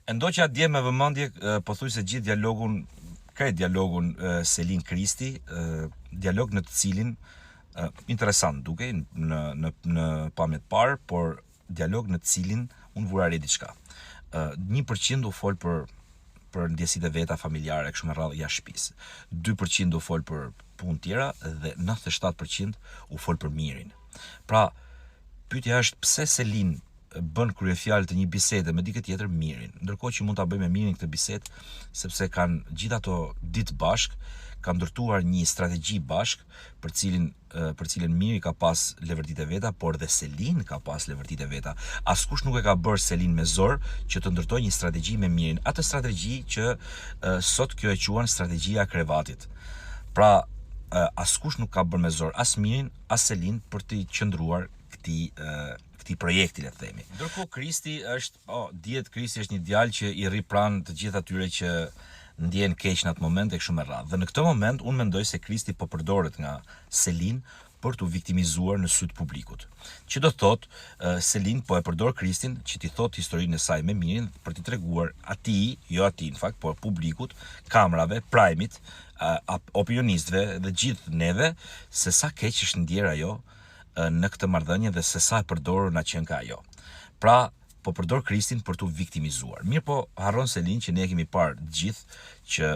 E ndoqja dje me vëmendje pothuajse gjithë dialogun, krejt dialogun Selin Kristi, dialog në të cilin interesant duke në pamjet parë, por dialog në të cilin unë vura re diçka. 1% u fol për ndjesitë e veta familjare, kështu me radhë jashtë shtëpisë. 2% u fol për punë tjera dhe 97% u fol për mirin. Pra, pyetja është pse Selin bën kryefjalë të një bisede me dikë tjetër mirin, ndërkohë që mund ta bëj me mirin këtë bisedë, sepse kanë gjithë ato ditë bashk, kanë ndërtuar një strategji bashk për cilën miri ka pas levërtitë e veta, por dhe Selin ka pas levërtitë e veta. Askush nuk e ka bërë Selin me zor që të ndërtojë një strategji me mirin, atë strategji që sot kjo e quhen strategjia e krevatit. Pra, askush nuk ka bërë me zor as mirin, as Selin për të qëndruar këtij projekti, le të themi. Ndërkohë Kristi dihet Kristi është një djalë që i rri pranë të gjithë atyre që ndjen keq në atë moment e kështu me radhë. Dhe në këtë moment unë mendoj se Kristi po përdoret nga Selin për t'u viktimizuar në sy të publikut. Që do thotë Selin po e përdor Kristin që t'i thotë historinë e saj me mirin për t'i treguar atij, jo atij në fakt, por publikut, kamerave, prajmit, opinionistëve dhe gjithë neve se sa keq është ndjer ajo në këtë marrëdhënie dhe se sa e përdorur na qenë ka ajo. Pra, po përdor Kristin për t'u viktimizuar. Mirë po, harron Selin që ne kemi parë gjithë që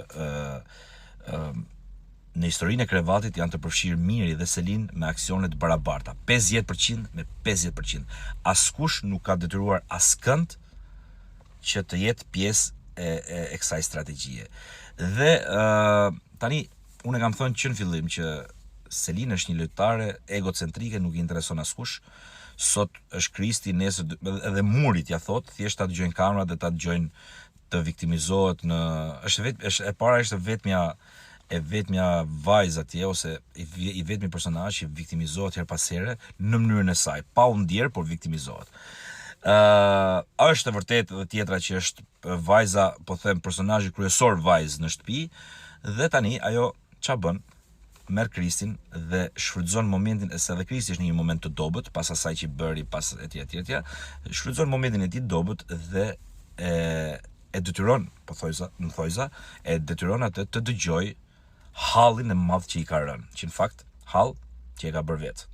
në historinë e krevatit janë të përfshirë Miri dhe Selin me aksione të barabarta, 50% me 50%. Askush nuk ka detyruar askënd që të jetë pjesë e kësaj strategjie. Dhe tani unë kam thënë që në fillim që Selin është një lojtare egocentrike, nuk i intereson askush. Sot është Kristi, nesër edhe murit ja thot, thjesht ta dëgjojnë kamerat dhe ta dëgjojnë të viktimizohet e para është vetmja vajzë atje ose i vetmi personazh që viktimizohet her pas here në mënyrën e saj, pa u ndjer, por viktimizohet. Është e vërtetë edhe tjetra që është vajza, po them personazhi kryesor vajzë në shtëpi, dhe tani ajo ç'a bën? Merr Kristin dhe shfrytëzon momentin, se edhe Kristi është në një moment të dobët, pas asaj që bëri, pas etj, shfrytëzon momentin e tij të dobët dhe e detyron, e detyron atë të dëgjoj hallin e madh që i ka rënë, që në fakt hall që e ka bërë vetë.